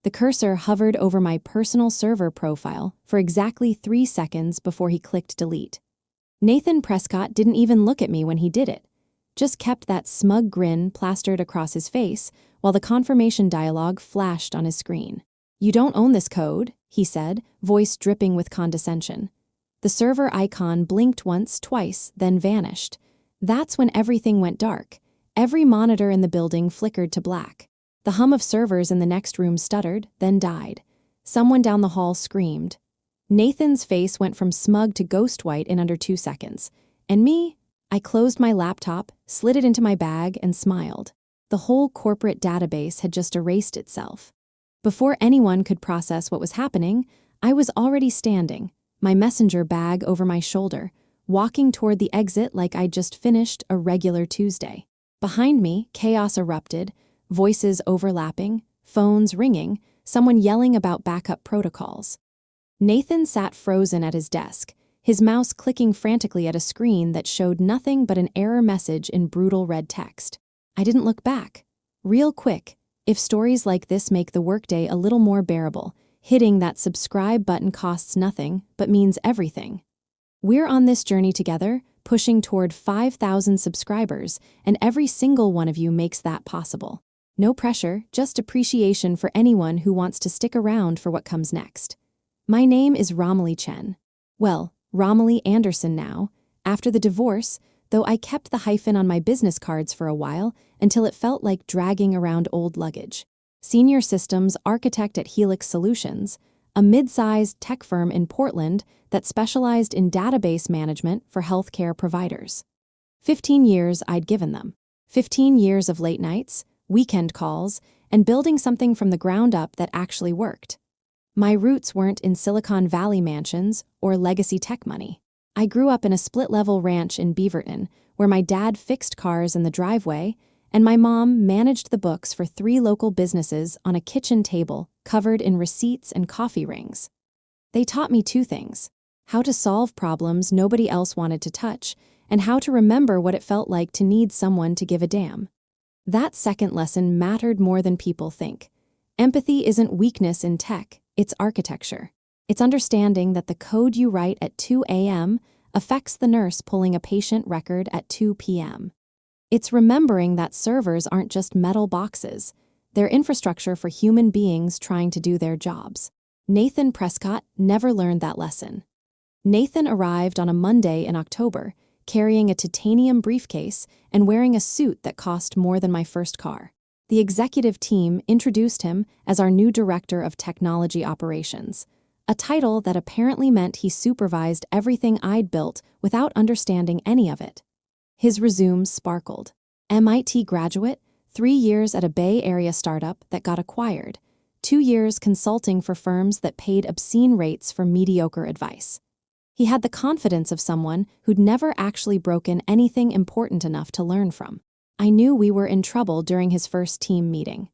The cursor hovered over my personal server profile for exactly 3 seconds before he clicked delete. Nathan Prescott didn't even look at me when he did it, just kept that smug grin plastered across his face while the confirmation dialog flashed on his screen. "You don't own this code," he said, voice dripping with condescension. The server icon blinked once, twice, then vanished. That's when everything went dark. Every monitor in the building flickered to black. The hum of servers in the next room stuttered, then died. Someone down the hall screamed. Nathan's face went from smug to ghost white in under 2 seconds. And me? I closed my laptop, slid it into my bag, and smiled. The whole corporate database had just erased itself. Before anyone could process what was happening, I was already standing, my messenger bag over my shoulder, walking toward the exit like I'd just finished a regular Tuesday. Behind me, chaos erupted, voices overlapping, phones ringing, someone yelling about backup protocols. Nathan sat frozen at his desk, his mouse clicking frantically at a screen that showed nothing but an error message in brutal red text. I didn't look back. Real quick, if stories like this make the workday a little more bearable, hitting that subscribe button costs nothing but means everything. We're on this journey together, pushing toward 5,000 subscribers, and every single one of you makes that possible. No pressure, just appreciation for anyone who wants to stick around for what comes next. My name is Romilly Chen. Well, Romilly Anderson now, after the divorce, though I kept the hyphen on my business cards for a while until it felt like dragging around old luggage. Senior Systems Architect at Helix Solutions, a mid-sized tech firm in Portland that specialized in database management for healthcare providers. 15 years I'd given them. 15 years of late nights, weekend calls, and building something from the ground up that actually worked. My roots weren't in Silicon Valley mansions or legacy tech money. I grew up in a split-level ranch in Beaverton, where my dad fixed cars in the driveway, and my mom managed the books for 3 local businesses on a kitchen table covered in receipts and coffee rings. They taught me 2 things: how to solve problems nobody else wanted to touch, and how to remember what it felt like to need someone to give a damn. That second lesson mattered more than people think. Empathy isn't weakness in tech, it's architecture. It's understanding that the code you write at 2 a.m. affects the nurse pulling a patient record at 2 p.m. It's remembering that servers aren't just metal boxes. They're infrastructure for human beings trying to do their jobs. Nathan Prescott never learned that lesson. Nathan arrived on a Monday in October, carrying a titanium briefcase and wearing a suit that cost more than my first car. The executive team introduced him as our new Director of Technology Operations, a title that apparently meant he supervised everything I'd built without understanding any of it. His resume sparkled. MIT graduate, 3 years at a Bay Area startup that got acquired, 2 years consulting for firms that paid obscene rates for mediocre advice. He had the confidence of someone who'd never actually broken anything important enough to learn from. I knew we were in trouble during his first team meeting.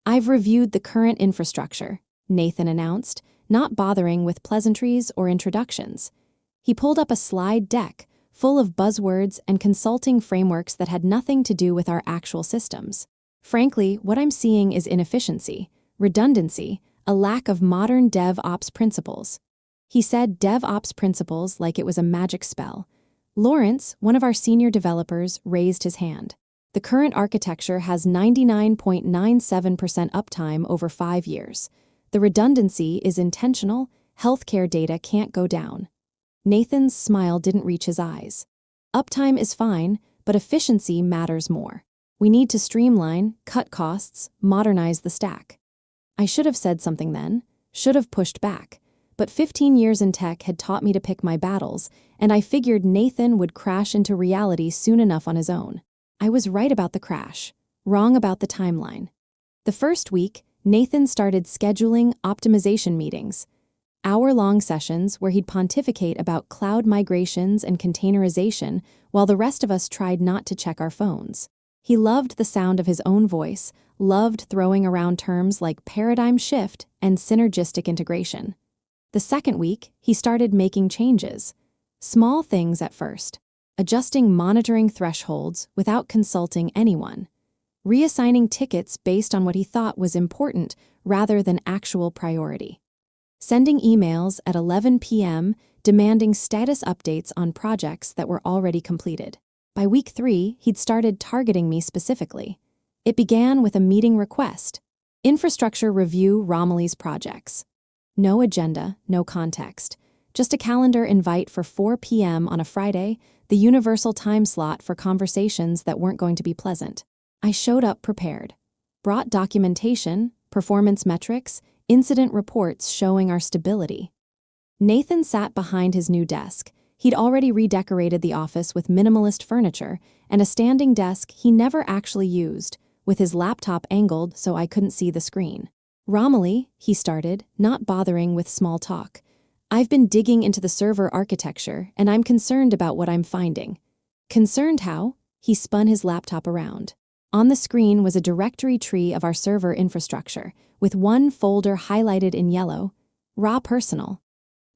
"I've reviewed the current infrastructure," Nathan announced, not bothering with pleasantries or introductions. He pulled up a slide deck full of buzzwords and consulting frameworks that had nothing to do with our actual systems. "Frankly, what I'm seeing is inefficiency, redundancy, a lack of modern DevOps principles." He said DevOps principles like it was a magic spell. Lawrence, one of our senior developers, raised his hand. "The current architecture has 99.97% uptime over 5 years. The redundancy is intentional, healthcare data can't go down." Nathan's smile didn't reach his eyes. "Uptime is fine, but efficiency matters more. We need to streamline, cut costs, modernize the stack." I should have said something then, should have pushed back, but 15 years in tech had taught me to pick my battles, and I figured Nathan would crash into reality soon enough on his own. I was right about the crash, wrong about the timeline. The first week, Nathan started scheduling optimization meetings, hour-long sessions where he'd pontificate about cloud migrations and containerization while the rest of us tried not to check our phones. He loved the sound of his own voice, loved throwing around terms like paradigm shift and synergistic integration. The second week, he started making changes. Small things at first, adjusting monitoring thresholds without consulting anyone. reassigning tickets based on what he thought was important rather than actual priority. Sending emails at 11 p.m. demanding status updates on projects that were already completed. By week 3, he'd started targeting me specifically. It began with a meeting request. Infrastructure review Romilly's projects. No agenda, no context. Just a calendar invite for 4 p.m. on a Friday, the universal time slot for conversations that weren't going to be pleasant. I showed up prepared. Brought documentation, performance metrics, incident reports showing our stability. Nathan sat behind his new desk. He'd already redecorated the office with minimalist furniture and a standing desk he never actually used, with his laptop angled so I couldn't see the screen. "Romilly," he started, not bothering with small talk. "I've been digging into the server architecture, and I'm concerned about what I'm finding." "Concerned how?" He spun his laptop around. On the screen was a directory tree of our server infrastructure, with one folder highlighted in yellow, Raw Personal.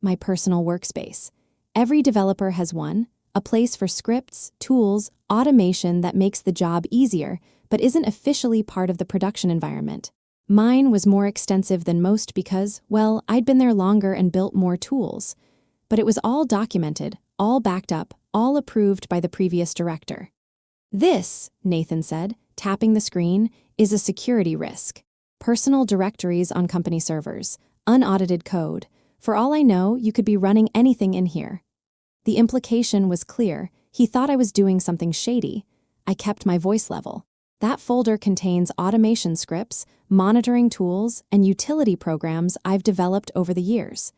My personal workspace. Every developer has one, a place for scripts, tools, automation that makes the job easier, but isn't officially part of the production environment. Mine was more extensive than most because, well, I'd been there longer and built more tools. But it was all documented, all backed up, all approved by the previous director. "This," Nathan said, tapping the screen, "is a security risk. Personal directories on company servers, unaudited code. For all I know, you could be running anything in here." The implication was clear. He thought I was doing something shady. I kept my voice level. "That folder contains automation scripts, monitoring tools, and utility programs I've developed over the years.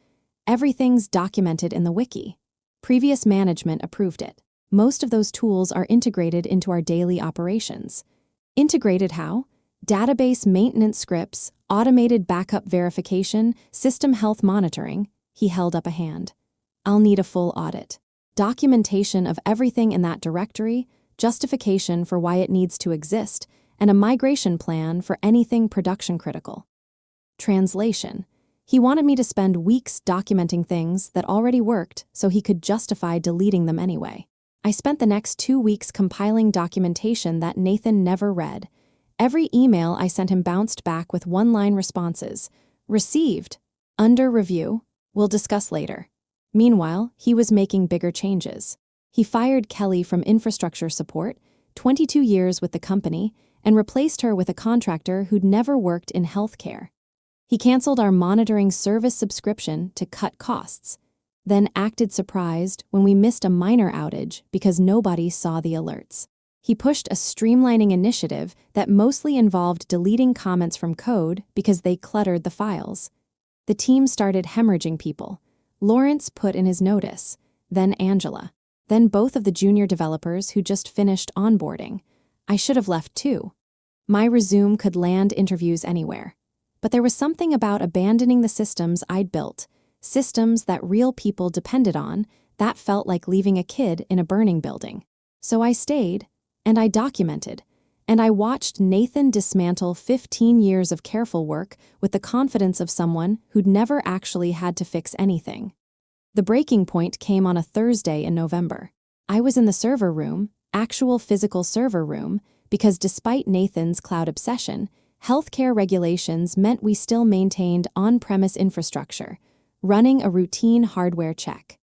Everything's documented in the wiki. Previous management approved it. Most of those tools are integrated into our daily operations." "Integrated how?" "Database maintenance scripts, automated backup verification, system health monitoring." He held up a hand. "I'll need a full audit. Documentation of everything in that directory, justification for why it needs to exist, and a migration plan for anything production critical." Translation. He wanted me to spend weeks documenting things that already worked so he could justify deleting them anyway. I spent the next 2 weeks compiling documentation that Nathan never read. Every email I sent him bounced back with one-line responses. "Received. Under review. We'll discuss later." Meanwhile, he was making bigger changes. He fired Kelly from infrastructure support, 22 years with the company, and replaced her with a contractor who'd never worked in healthcare. He canceled our monitoring service subscription to cut costs, then acted surprised when we missed a minor outage because nobody saw the alerts. He pushed a streamlining initiative that mostly involved deleting comments from code because they cluttered the files. The team started hemorrhaging people. Lawrence put in his notice, then Angela, then both of the junior developers who just finished onboarding. I should have left too. My resume could land interviews anywhere. But there was something about abandoning the systems I'd built, systems that real people depended on, that felt like leaving a kid in a burning building. So I stayed, and I documented, and I watched Nathan dismantle 15 years of careful work with the confidence of someone who'd never actually had to fix anything. The breaking point came on a Thursday in November. I was in the server room, actual physical server room, because despite Nathan's cloud obsession, healthcare regulations meant we still maintained on-premise infrastructure, running a routine hardware check.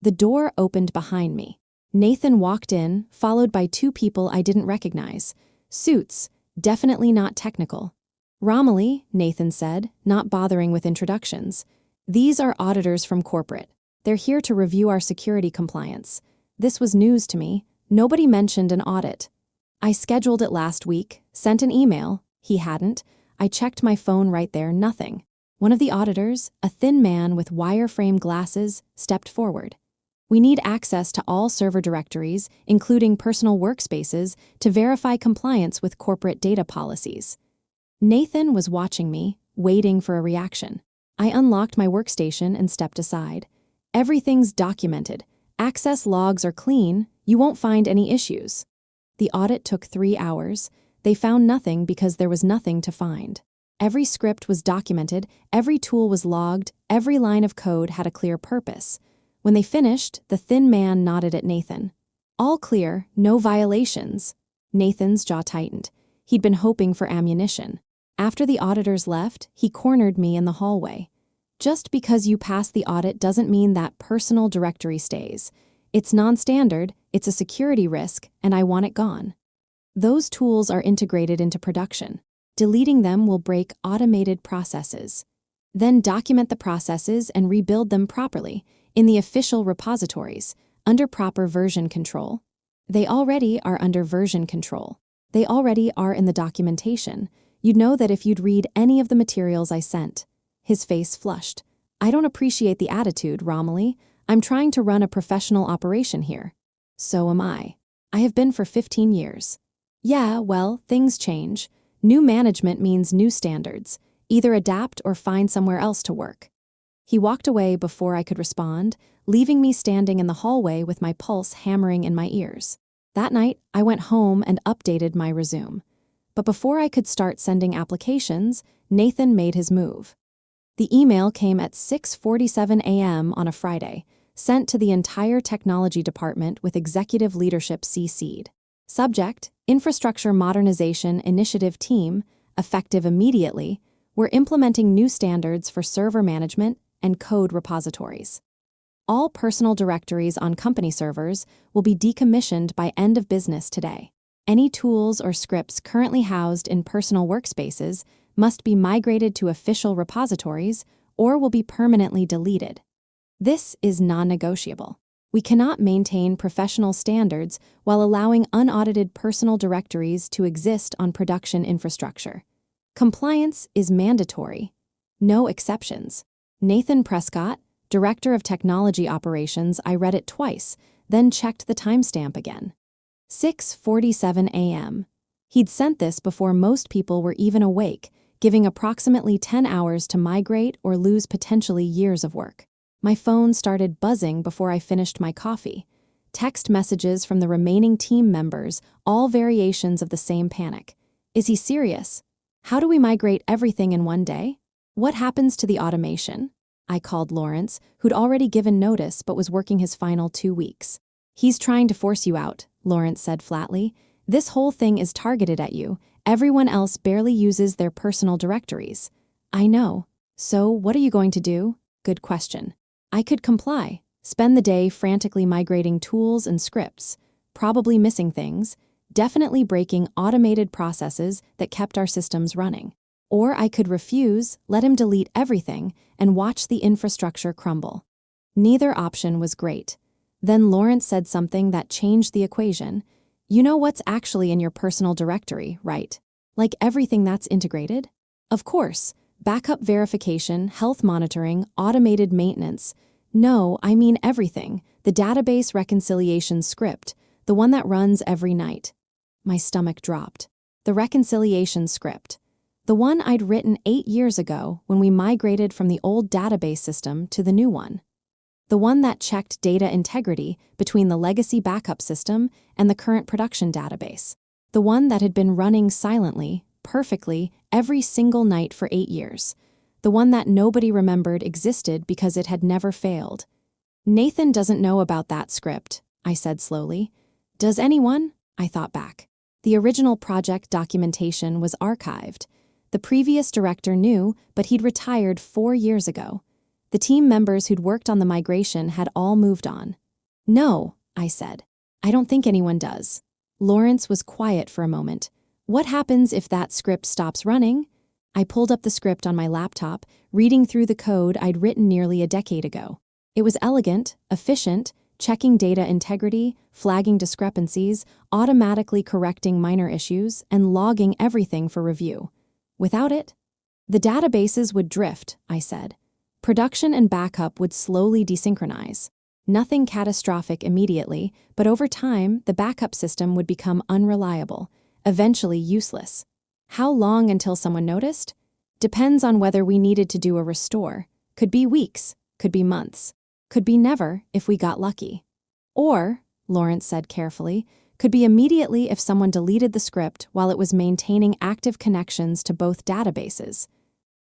The door opened behind me. Nathan walked in, followed by 2 people I didn't recognize. Suits, definitely not technical. "Romilly," Nathan said, not bothering with introductions. "These are auditors from corporate. They're here to review our security compliance." This was news to me. Nobody mentioned an audit. I scheduled it last week, sent an email. He hadn't. I checked my phone right there, nothing. One of the auditors, a thin man with wireframe glasses, stepped forward. "We need access to all server directories, including personal workspaces, to verify compliance with corporate data policies." Nathan was watching me, waiting for a reaction. I unlocked my workstation and stepped aside. "Everything's documented. Access logs are clean. You won't find any issues." The audit took 3 hours. They found nothing because there was nothing to find. Every script was documented, every tool was logged, every line of code had a clear purpose. When they finished, the thin man nodded at Nathan. "All clear, no violations." Nathan's jaw tightened. He'd been hoping for ammunition. After the auditors left, he cornered me in the hallway. Just because you pass the audit doesn't mean that personal directory stays. It's non-standard, it's a security risk, and I want it gone. Those tools are integrated into production. Deleting them will break automated processes. Then document the processes and rebuild them properly in the official repositories, under proper version control. They already are under version control. They already are in the documentation. You'd know that if you'd read any of the materials I sent. His face flushed. I don't appreciate the attitude, Romilly. I'm trying to run a professional operation here. So am I. I have been for 15 years. Yeah, well, things change. New management means new standards. Either adapt or find somewhere else to work. He walked away before I could respond, leaving me standing in the hallway with my pulse hammering in my ears. That night, I went home and updated my resume. But before I could start sending applications, Nathan made his move. The email came at 6:47 a.m. on a Friday, sent to the entire technology department with executive leadership CC'd. Subject, Infrastructure Modernization Initiative Team, effective immediately. We're implementing new standards for server management and code repositories. All personal directories on company servers will be decommissioned by end of business today. Any tools or scripts currently housed in personal workspaces must be migrated to official repositories or will be permanently deleted. This is non-negotiable. We cannot maintain professional standards while allowing unaudited personal directories to exist on production infrastructure. Compliance is mandatory. No exceptions. Nathan Prescott, Director of Technology Operations, I read it twice, then checked the timestamp again. 6:47 a.m. He'd sent this before most people were even awake, giving approximately 10 hours to migrate or lose potentially years of work. My phone started buzzing before I finished my coffee. Text messages from the remaining team members, all variations of the same panic. Is he serious? How do we migrate everything in one day? What happens to the automation? I called Lawrence, who'd already given notice but was working his final 2 weeks. He's trying to force you out, Lawrence said flatly. This whole thing is targeted at you. Everyone else barely uses their personal directories. I know. So, what are you going to do? Good question. I could comply. Spend the day frantically migrating tools and scripts, probably missing things, definitely breaking automated processes that kept our systems running. Or I could refuse, let him delete everything, and watch the infrastructure crumble. Neither option was great. Then Lawrence said something that changed the equation. You know what's actually in your personal directory, right? Like everything that's integrated? Of course. Backup verification, health monitoring, automated maintenance. No, I mean everything. The database reconciliation script, the one that runs every night. My stomach dropped. The reconciliation script. The one I'd written 8 years ago when we migrated from the old database system to the new one. The one that checked data integrity between the legacy backup system and the current production database. The one that had been running silently, perfectly, every single night for 8 years. The one that nobody remembered existed because it had never failed. Nathan doesn't know about that script, I said slowly. Does anyone? I thought back. The original project documentation was archived. The previous director knew, but he'd retired 4 years ago. The team members who'd worked on the migration had all moved on. No, I said. I don't think anyone does. Lawrence was quiet for a moment. What happens if that script stops running? I pulled up the script on my laptop, reading through the code I'd written nearly a decade ago. It was elegant, efficient, checking data integrity, flagging discrepancies, automatically correcting minor issues, and logging everything for review. Without it, the databases would drift, I said. Production and backup would slowly desynchronize. Nothing catastrophic immediately, but over time, the backup system would become unreliable, eventually useless. How long until someone noticed? Depends on whether we needed to do a restore. Could be weeks, could be months, could be never if we got lucky. Or, Lawrence said carefully, could be immediately if someone deleted the script while it was maintaining active connections to both databases.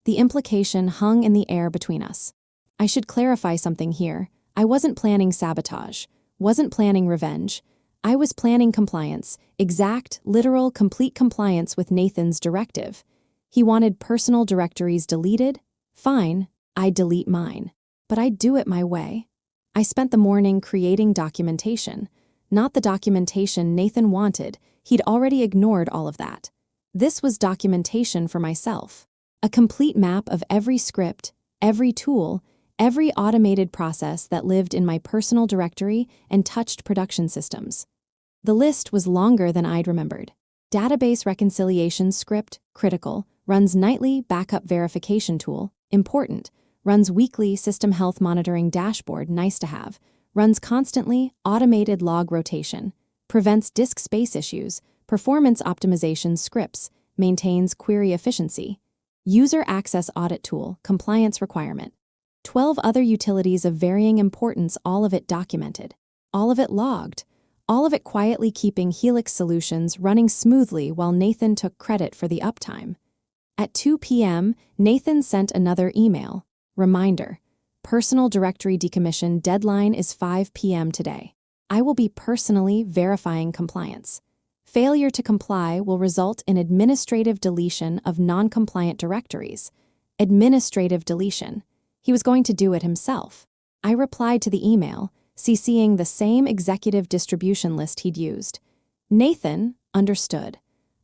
The implication hung in the air between us. I should clarify something here. I wasn't planning sabotage, wasn't planning revenge. I was planning compliance, exact, literal, complete compliance with Nathan's directive. He wanted personal directories deleted? Fine, I'd delete mine. But I'd do it my way. I spent the morning creating documentation. Not the documentation Nathan wanted. He'd already ignored all of that. This was documentation for myself. A complete map of every script, every tool, every automated process that lived in my personal directory and touched production systems. The list was longer than I'd remembered. Database reconciliation script, critical, runs nightly backup verification tool, important, runs weekly system health monitoring dashboard, nice to have, runs constantly automated log rotation, prevents disk space issues, performance optimization scripts, maintains query efficiency, user access audit tool, compliance requirement. 12 other utilities of varying importance, all of it documented, all of it logged, all of it quietly keeping Helix Solutions running smoothly while Nathan took credit for the uptime. At 2 p.m., Nathan sent another email. Reminder, personal directory decommission deadline is 5 p.m. today. I will be personally verifying compliance. Failure to comply will result in administrative deletion of non-compliant directories. Administrative deletion. He was going to do it himself. I replied to the email, CCing the same executive distribution list he'd used. Nathan understood.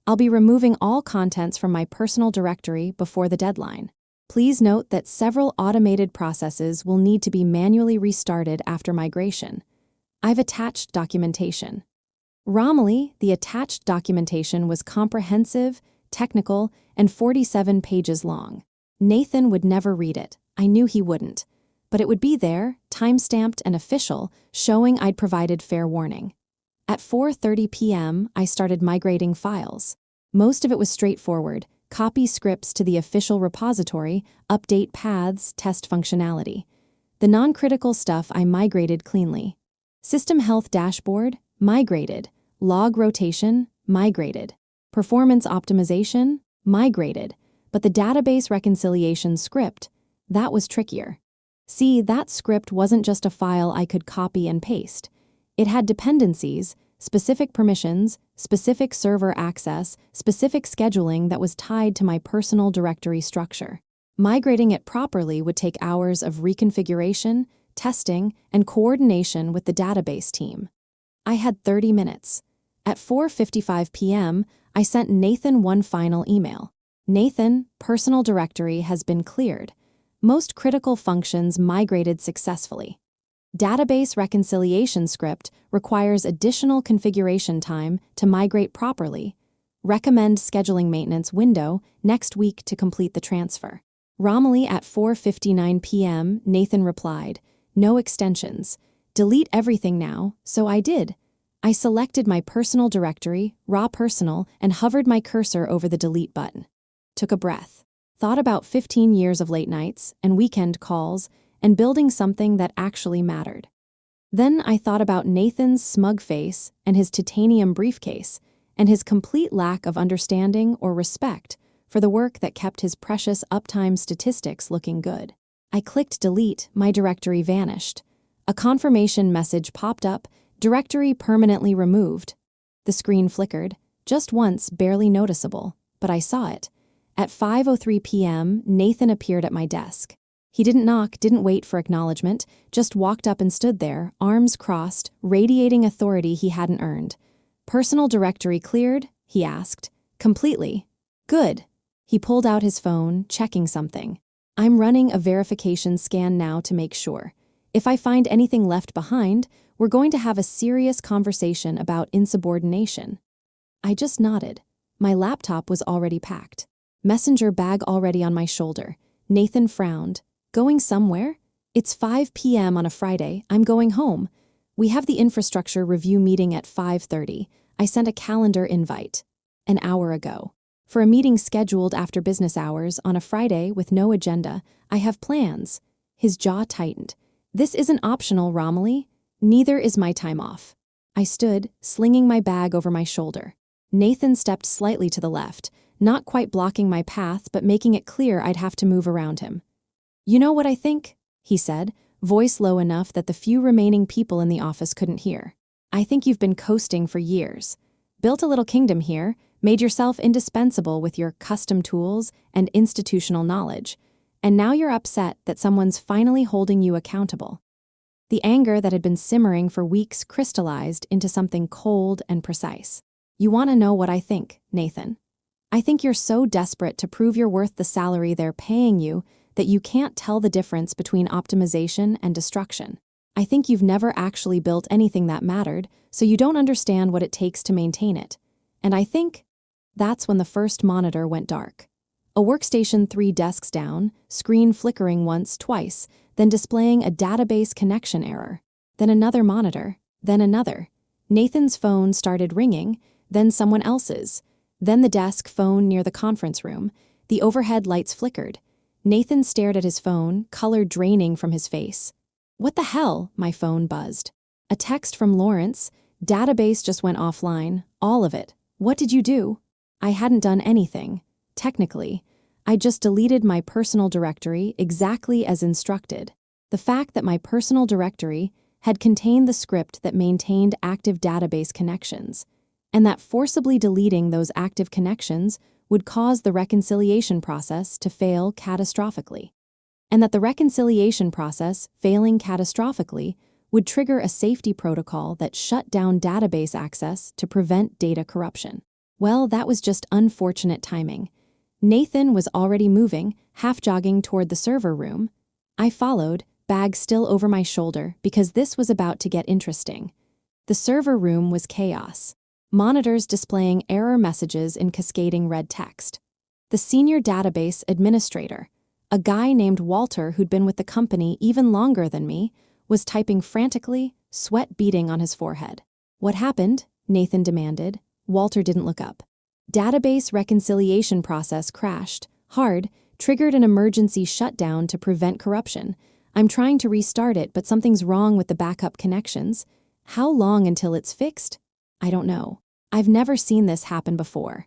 I'll be removing all contents from my personal directory before the deadline. Please note that several automated processes will need to be manually restarted after migration. I've attached documentation. Romilly, the attached documentation was comprehensive, technical, and 47 pages long. Nathan would never read it. I knew he wouldn't. But it would be there, time-stamped and official, showing I'd provided fair warning. At 4:30 p.m., I started migrating files. Most of it was straightforward: copy scripts to the official repository, update paths, test functionality. The non-critical stuff I migrated cleanly. System health dashboard, migrated. Log rotation, migrated. Performance optimization, migrated. But the database reconciliation script, that was trickier. See, that script wasn't just a file I could copy and paste. It had dependencies, specific permissions, specific server access, specific scheduling that was tied to my personal directory structure. Migrating it properly would take hours of reconfiguration, testing, and coordination with the database team. I had 30 minutes. At 4:55 p.m., I sent Nathan one final email. Nathan, personal directory has been cleared. Most critical functions migrated successfully. Database reconciliation script requires additional configuration time to migrate properly. Recommend scheduling maintenance window next week to complete the transfer. Romilly at 4:59 p.m., Nathan replied, no extensions. Delete everything now, so I did. I selected my personal directory, raw personal, and hovered my cursor over the delete button. Took a breath. Thought about 15 years of late nights and weekend calls and building something that actually mattered. Then I thought about Nathan's smug face and his titanium briefcase and his complete lack of understanding or respect for the work that kept his precious uptime statistics looking good. I clicked delete, my directory vanished. A confirmation message popped up, directory permanently removed. The screen flickered, just once, barely noticeable, but I saw it. At 5:03 p.m., Nathan appeared at my desk. He didn't knock, didn't wait for acknowledgement, just walked up and stood there, arms crossed, radiating authority he hadn't earned. Personal directory cleared? He asked. Completely. Good. He pulled out his phone, checking something. I'm running a verification scan now to make sure. If I find anything left behind, we're going to have a serious conversation about insubordination. I just nodded. My laptop was already packed. Messenger bag already on my shoulder. Nathan frowned. Going somewhere? It's 5 p.m. on a Friday. I'm going home. We have the infrastructure review meeting at 5:30. I sent a calendar invite. An hour ago. For a meeting scheduled after business hours on a Friday with no agenda, I have plans. His jaw tightened. This isn't optional, Romilly. Neither is my time off. I stood, slinging my bag over my shoulder. Nathan stepped slightly to the left, not quite blocking my path but making it clear I'd have to move around him. You know what I think? He said, voice low enough that the few remaining people in the office couldn't hear. I think you've been coasting for years. Built a little kingdom here, made yourself indispensable with your custom tools and institutional knowledge, and now you're upset that someone's finally holding you accountable. The anger that had been simmering for weeks crystallized into something cold and precise. You want to know what I think, Nathan? I think you're so desperate to prove you're worth the salary they're paying you that you can't tell the difference between optimization and destruction. I think you've never actually built anything that mattered, so you don't understand what it takes to maintain it. And I think that's when the first monitor went dark. A workstation 3 desks down, screen flickering once, twice, then displaying a database connection error. Then another monitor, then another. Nathan's phone started ringing, then someone else's. Then the desk phone near the conference room. The overhead lights flickered. Nathan stared at his phone, color draining from his face. What the hell? My phone buzzed. A text from Lawrence. Database just went offline, all of it. What did you do? I hadn't done anything. Technically, I just deleted my personal directory exactly as instructed. The fact that my personal directory had contained the script that maintained active database connections, and that forcibly deleting those active connections would cause the reconciliation process to fail catastrophically, and that the reconciliation process failing catastrophically would trigger a safety protocol that shut down database access to prevent data corruption. Well, that was just unfortunate timing. Nathan was already moving, half-jogging toward the server room. I followed, bag still over my shoulder, because this was about to get interesting. The server room was chaos. Monitors displaying error messages in cascading red text. The senior database administrator, a guy named Walter who'd been with the company even longer than me, was typing frantically, sweat beading on his forehead. What happened? Nathan demanded. Walter didn't look up. Database reconciliation process crashed, hard, triggered an emergency shutdown to prevent corruption. I'm trying to restart it, but something's wrong with the backup connections. How long until it's fixed? I don't know. I've never seen this happen before.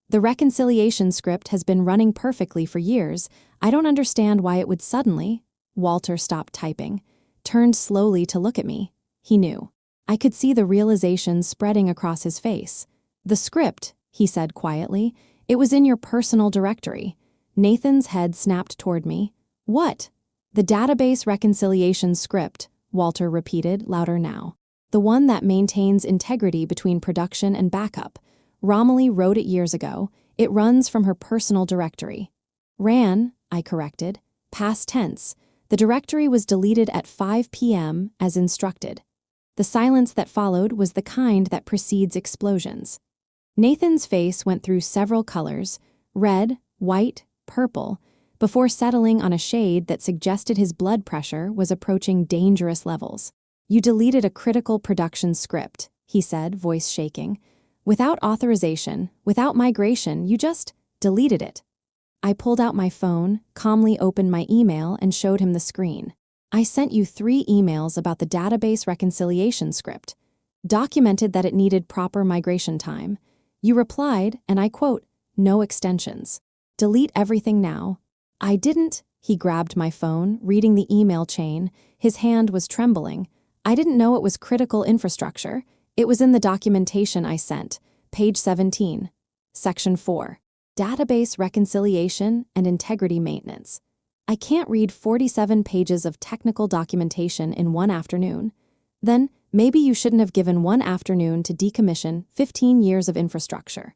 The reconciliation script has been running perfectly for years. I don't understand why it would suddenly. Walter stopped typing, turned slowly to look at me. He knew. I could see the realization spreading across his face. The script, he said quietly, it was in your personal directory. Nathan's head snapped toward me. What? The database reconciliation script, Walter repeated, louder now. The one that maintains integrity between production and backup. Romilly wrote it years ago. It runs from her personal directory. Ran, I corrected. Past tense. The directory was deleted at 5 p.m. as instructed. The silence that followed was the kind that precedes explosions. Nathan's face went through several colors, red, white, purple, before settling on a shade that suggested his blood pressure was approaching dangerous levels. You deleted a critical production script, he said, voice shaking. Without authorization, without migration, you just deleted it. I pulled out my phone, calmly opened my email, and showed him the screen. I sent you 3 emails about the database reconciliation script. Documented that it needed proper migration time. You replied, and I quote, "No extensions. Delete everything now." I didn't. He grabbed my phone, reading the email chain. His hand was trembling. I didn't know it was critical infrastructure. It was in the documentation I sent. Page 17. Section 4. Database reconciliation and integrity maintenance. I can't read 47 pages of technical documentation in one afternoon. Then, maybe you shouldn't have given one afternoon to decommission 15 years of infrastructure.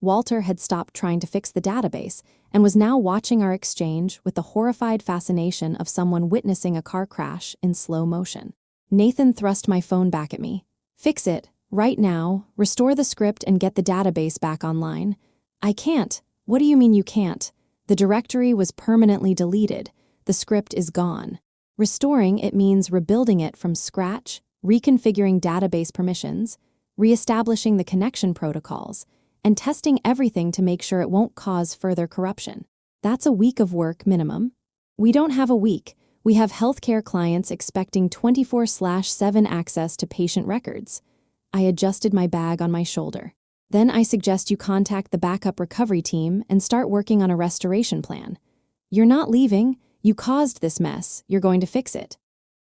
Walter had stopped trying to fix the database and was now watching our exchange with the horrified fascination of someone witnessing a car crash in slow motion. Nathan thrust my phone back at me. Fix it, right now, restore the script and get the database back online. I can't. What do you mean you can't? The directory was permanently deleted. The script is gone. Restoring it means rebuilding it from scratch, reconfiguring database permissions, reestablishing the connection protocols, and testing everything to make sure it won't cause further corruption. That's a week of work minimum. We don't have a week. We have healthcare clients expecting 24/7 access to patient records. I adjusted my bag on my shoulder. Then I suggest you contact the backup recovery team and start working on a restoration plan. You're not leaving. You caused this mess. You're going to fix it.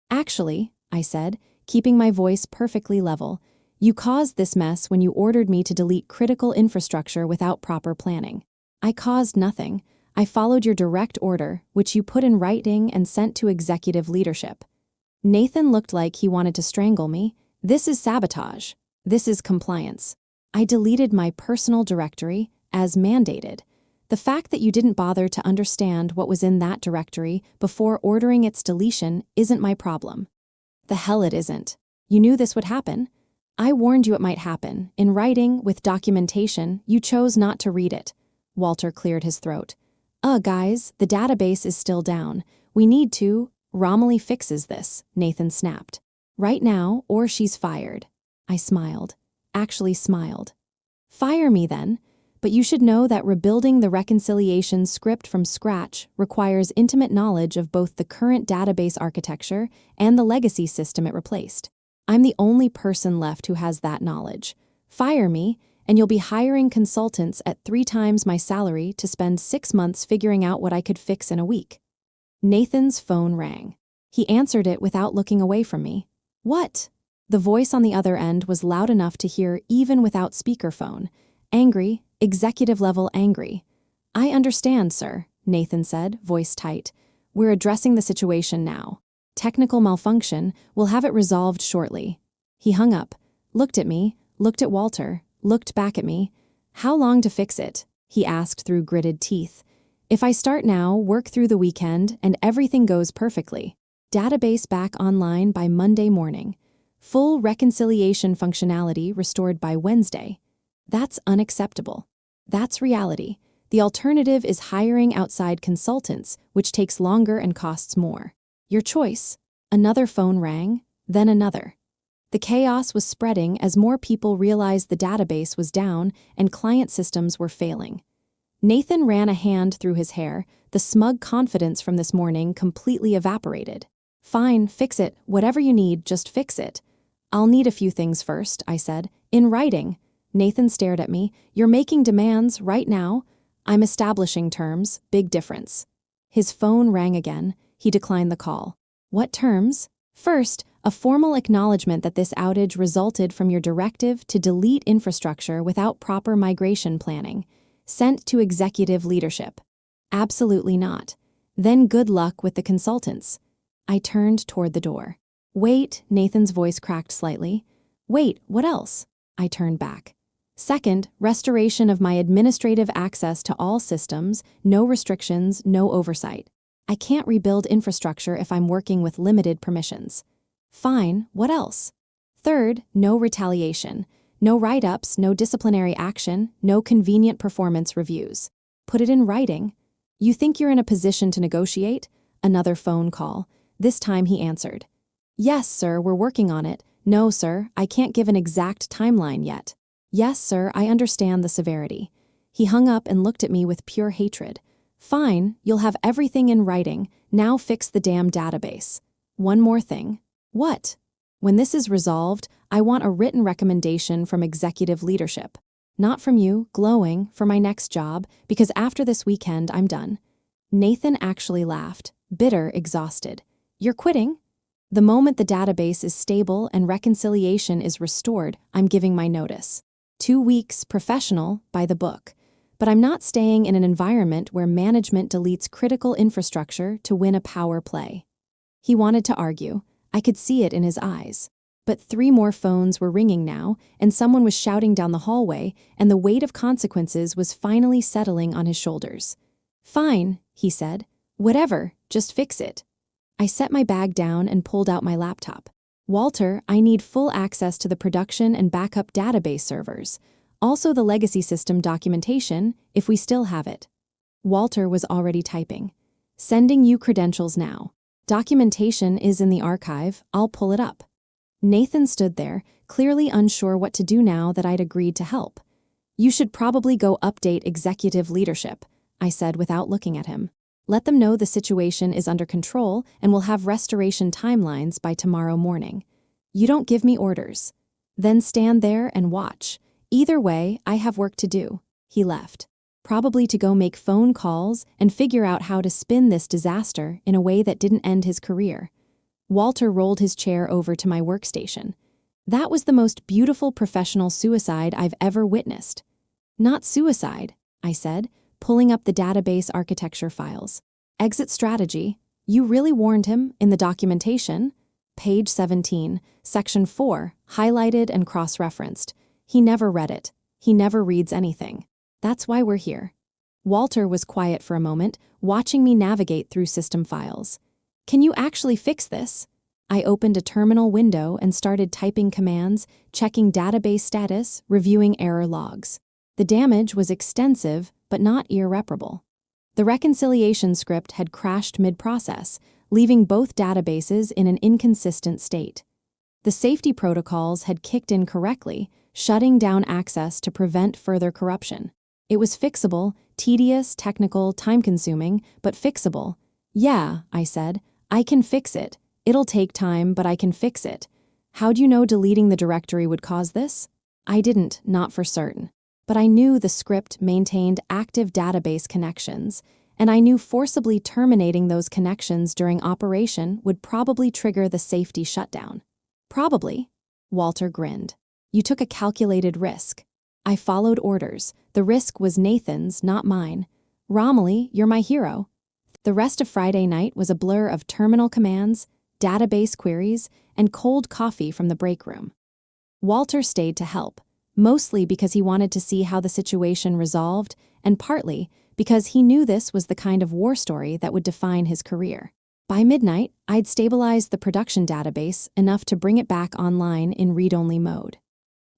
Actually, I said, keeping my voice perfectly level. You caused this mess when you ordered me to delete critical infrastructure without proper planning. I caused nothing. I followed your direct order, which you put in writing and sent to executive leadership. Nathan looked like he wanted to strangle me. This is sabotage. This is compliance. I deleted my personal directory, as mandated. The fact that you didn't bother to understand what was in that directory before ordering its deletion isn't my problem. The hell it isn't. You knew this would happen. I warned you it might happen. In writing, with documentation, you chose not to read it. Walter cleared his throat. Guys, the database is still down. We need to. Romilly fixes this, Nathan snapped. Right now, or she's fired. I smiled. Actually smiled. Fire me then. But you should know that rebuilding the reconciliation script from scratch requires intimate knowledge of both the current database architecture and the legacy system it replaced. I'm the only person left who has that knowledge. Fire me, and you'll be hiring consultants at 3 times my salary to spend 6 months figuring out what I could fix in a week. Nathan's phone rang. He answered it without looking away from me. What? The voice on the other end was loud enough to hear even without speakerphone. Angry, executive-level angry. I understand, sir, Nathan said, voice tight. We're addressing the situation now. Technical malfunction, we'll have it resolved shortly. He hung up, looked at me, looked at Walter, looked back at me. How long to fix it? He asked through gritted teeth. If I start now, work through the weekend, and everything goes perfectly. Database back online by Monday morning. Full reconciliation functionality restored by Wednesday. That's unacceptable. That's reality. The alternative is hiring outside consultants, which takes longer and costs more. Your choice. Another phone rang, then another. The chaos was spreading as more people realized the database was down and client systems were failing. Nathan ran a hand through his hair. The smug confidence from this morning completely evaporated. Fine, fix it. Whatever you need, just fix it. I'll need a few things first, I said. In writing. Nathan stared at me. You're making demands right now. I'm establishing terms. Big difference. His phone rang again. He declined the call. What terms? First, a formal acknowledgement that this outage resulted from your directive to delete infrastructure without proper migration planning. Sent to executive leadership. Absolutely not. Then good luck with the consultants. I turned toward the door. Wait, Nathan's voice cracked slightly. Wait, what else? I turned back. Second, restoration of my administrative access to all systems, no restrictions, no oversight. I can't rebuild infrastructure if I'm working with limited permissions. Fine, what else? Third, no retaliation. No write-ups, no disciplinary action, no convenient performance reviews. Put it in writing. You think you're in a position to negotiate? Another phone call. This time he answered. Yes, sir, we're working on it. No, sir, I can't give an exact timeline yet. Yes, sir, I understand the severity. He hung up and looked at me with pure hatred. Fine, you'll have everything in writing. Now fix the damn database. One more thing. What? When this is resolved, I want a written recommendation from executive leadership. Not from you, glowing, for my next job, because after this weekend, I'm done. Nathan actually laughed, bitter, exhausted. You're quitting? The moment the database is stable and reconciliation is restored, I'm giving my notice. 2 weeks, professional, by the book. But I'm not staying in an environment where management deletes critical infrastructure to win a power play. He wanted to argue. I could see it in his eyes. But 3 more phones were ringing now, and someone was shouting down the hallway, and the weight of consequences was finally settling on his shoulders. Fine, he said. Whatever, just fix it. I set my bag down and pulled out my laptop. Walter, I need full access to the production and backup database servers. Also the legacy system documentation, if we still have it. Walter was already typing. Sending you credentials now. Documentation is in the archive. I'll pull it up. Nathan stood there, clearly unsure what to do now that I'd agreed to help. You should probably go update executive leadership, I said without looking at him. Let them know the situation is under control and we'll have restoration timelines by tomorrow morning. You don't give me orders. Then stand there and watch. Either way, I have work to do. He left. Probably to go make phone calls and figure out how to spin this disaster in a way that didn't end his career. Walter rolled his chair over to my workstation. That was the most beautiful professional suicide I've ever witnessed. Not suicide, I said, pulling up the database architecture files. Exit strategy. You really warned him in the documentation? Page 17, section 4, highlighted and cross-referenced. He never read it. He never reads anything. That's why we're here. Walter was quiet for a moment, watching me navigate through system files. Can you actually fix this? I opened a terminal window and started typing commands, checking database status, reviewing error logs. The damage was extensive, but not irreparable. The reconciliation script had crashed mid-process, leaving both databases in an inconsistent state. The safety protocols had kicked in correctly, shutting down access to prevent further corruption. It was fixable, tedious, technical, time-consuming, but fixable. Yeah, I said, I can fix it. It'll take time, but I can fix it. How'd you know deleting the directory would cause this? I didn't, not for certain. But I knew the script maintained active database connections, and I knew forcibly terminating those connections during operation would probably trigger the safety shutdown. Probably. Walter grinned. You took a calculated risk. I followed orders. The risk was Nathan's, not mine. Romilly, you're my hero. The rest of Friday night was a blur of terminal commands, database queries, and cold coffee from the break room. Walter stayed to help, mostly because he wanted to see how the situation resolved, and partly because he knew this was the kind of war story that would define his career. By midnight, I'd stabilized the production database enough to bring it back online in read-only mode.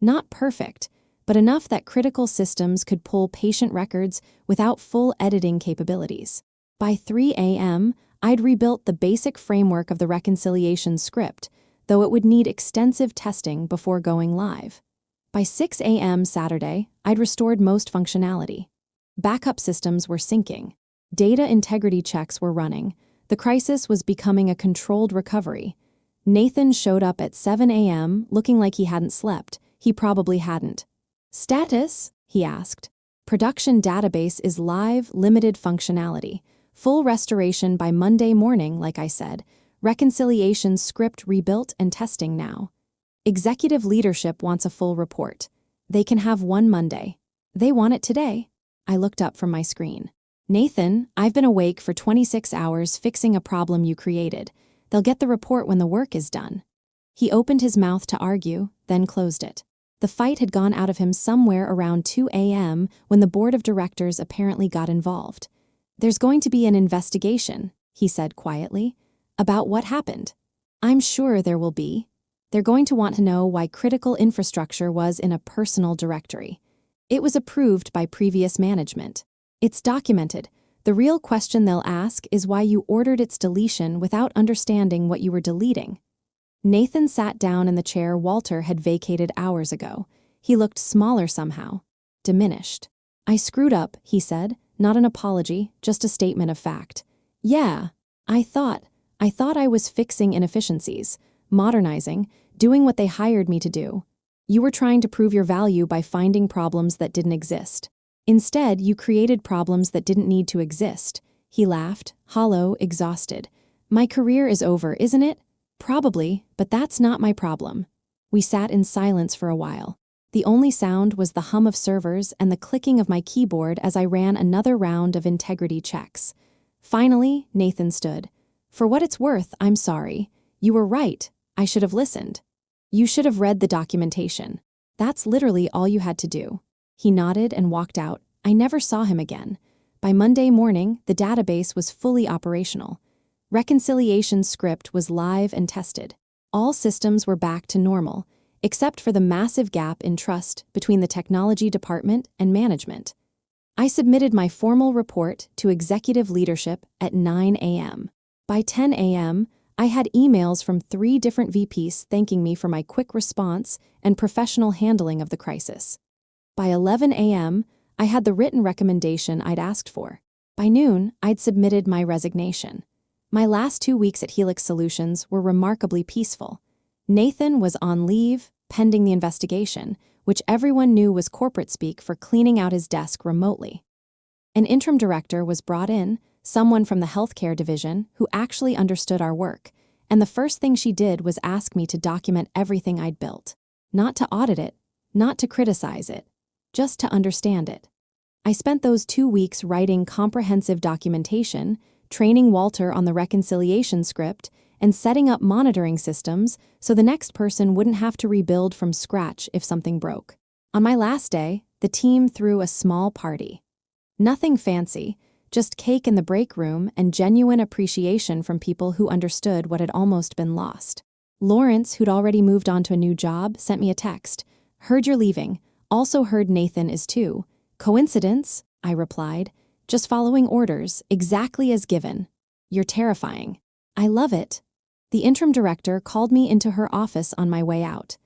Not perfect, but enough that critical systems could pull patient records without full editing capabilities. By 3 a.m., I'd rebuilt the basic framework of the reconciliation script, though it would need extensive testing before going live. By 6 a.m. Saturday, I'd restored most functionality. Backup systems were syncing. Data integrity checks were running. The crisis was becoming a controlled recovery. Nathan showed up at 7 a.m. looking like he hadn't slept. He probably hadn't. Status? He asked. Production database is live, limited functionality. Full restoration by Monday morning, like I said. Reconciliation script rebuilt and testing now. Executive leadership wants a full report. They can have one Monday. They want it today. I looked up from my screen. Nathan, I've been awake for 26 hours fixing a problem you created. They'll get the report when the work is done. He opened his mouth to argue, then closed it. The fight had gone out of him somewhere around 2 a.m. when the board of directors apparently got involved. There's going to be an investigation, he said quietly. About what happened? I'm sure there will be. They're going to want to know why critical infrastructure was in a personal directory. It was approved by previous management. It's documented. The real question they'll ask is why you ordered its deletion without understanding what you were deleting. Nathan sat down in the chair Walter had vacated hours ago. He looked smaller somehow, diminished. I screwed up, he said, not an apology, just a statement of fact. Yeah, I thought I was fixing inefficiencies, modernizing, doing what they hired me to do. You were trying to prove your value by finding problems that didn't exist. Instead, you created problems that didn't need to exist. He laughed, hollow, exhausted. My career is over, isn't it? Probably, but that's not my problem. We sat in silence for a while. The only sound was the hum of servers and the clicking of my keyboard as I ran another round of integrity checks. Finally, Nathan stood. For what it's worth, I'm sorry. You were right. I should have listened. You should have read the documentation. That's literally all you had to do. He nodded and walked out. I never saw him again. By Monday morning, the database was fully operational. Reconciliation script was live and tested. All systems were back to normal, except for the massive gap in trust between the technology department and management. I submitted my formal report to executive leadership at 9 a.m. By 10 a.m., I had emails from 3 different VPs thanking me for my quick response and professional handling of the crisis. By 11 a.m., I had the written recommendation I'd asked for. By noon, I'd submitted my resignation. My last 2 weeks at Helix Solutions were remarkably peaceful. Nathan was on leave, pending the investigation, which everyone knew was corporate speak for cleaning out his desk remotely. An interim director was brought in, someone from the healthcare division who actually understood our work, and the first thing she did was ask me to document everything I'd built. Not to audit it, not to criticize it, just to understand it. I spent those 2 weeks writing comprehensive documentation, training Walter on the reconciliation script, and setting up monitoring systems so the next person wouldn't have to rebuild from scratch if something broke. On my last day, the team threw a small party. Nothing fancy, just cake in the break room and genuine appreciation from people who understood what had almost been lost. Lawrence, who'd already moved on to a new job, sent me a text. "Heard you're leaving. Also heard Nathan is too. Coincidence?" I replied. "Just following orders, exactly as given. You're terrifying." "I love it." The interim director called me into her office on my way out.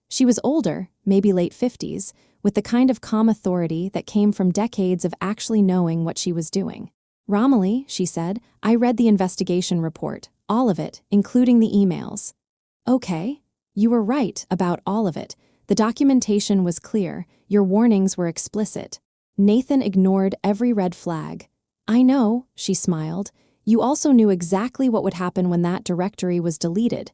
She was older, maybe late 50s, with the kind of calm authority that came from decades of actually knowing what she was doing. "Romilly," she said, "I read the investigation report, all of it, including the emails." "Okay. You were right about all of it. The documentation was clear, your warnings were explicit. Nathan ignored every red flag." "I know," she smiled. "You also knew exactly what would happen when that directory was deleted."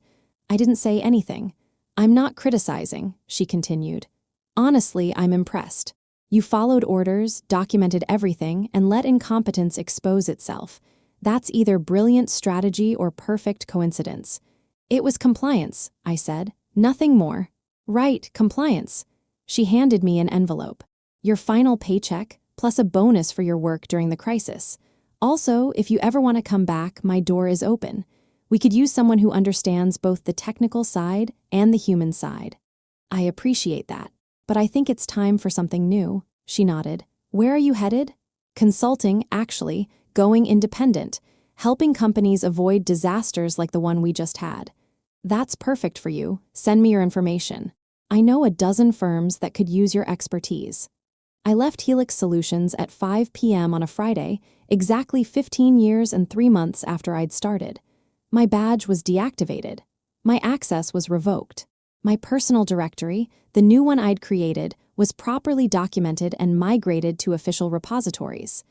I didn't say anything. "I'm not criticizing," she continued. "Honestly, I'm impressed. You followed orders, documented everything, and let incompetence expose itself. That's either brilliant strategy or perfect coincidence." "It was compliance," I said. "Nothing more." "Right, compliance." She handed me an envelope. "Your final paycheck, plus a bonus for your work during the crisis. Also, if you ever want to come back, my door is open. We could use someone who understands both the technical side and the human side." "I appreciate that, but I think it's time for something new," she nodded. "Where are you headed?" "Consulting, actually, going independent, helping companies avoid disasters like the one we just had." "That's perfect for you. Send me your information. I know a dozen firms that could use your expertise." I left Helix Solutions at 5 p.m. on a Friday, exactly 15 years and 3 months after I'd started. My badge was deactivated. My access was revoked. My personal directory, the new one I'd created, was properly documented and migrated to official repositories.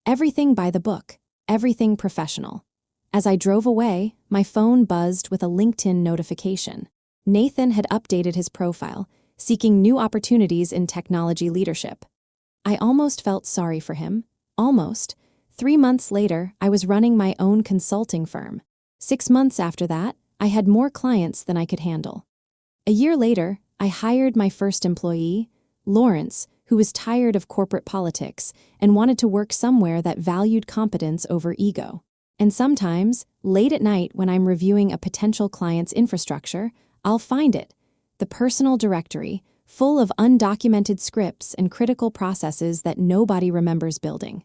Everything by the book, everything professional. As I drove away, my phone buzzed with a LinkedIn notification. Nathan had updated his profile, seeking new opportunities in technology leadership. I almost felt sorry for him. Almost. 3 months later, I was running my own consulting firm. 6 months after that, I had more clients than I could handle. A year later, I hired my first employee, Lawrence, who was tired of corporate politics and wanted to work somewhere that valued competence over ego. And sometimes, late at night when I'm reviewing a potential client's infrastructure, I'll find it, the personal directory, full of undocumented scripts and critical processes that nobody remembers building.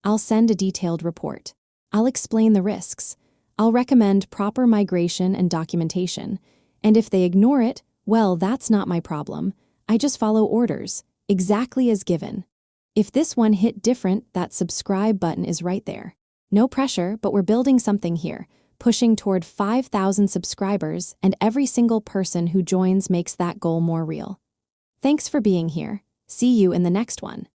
I'll send a detailed report. I'll explain the risks. I'll recommend proper migration and documentation. And if they ignore it, well, that's not my problem. I just follow orders, exactly as given. If this one hit different, that subscribe button is right there. No pressure, but we're building something here, pushing toward 5,000 subscribers, and every single person who joins makes that goal more real. Thanks for being here. See you in the next one.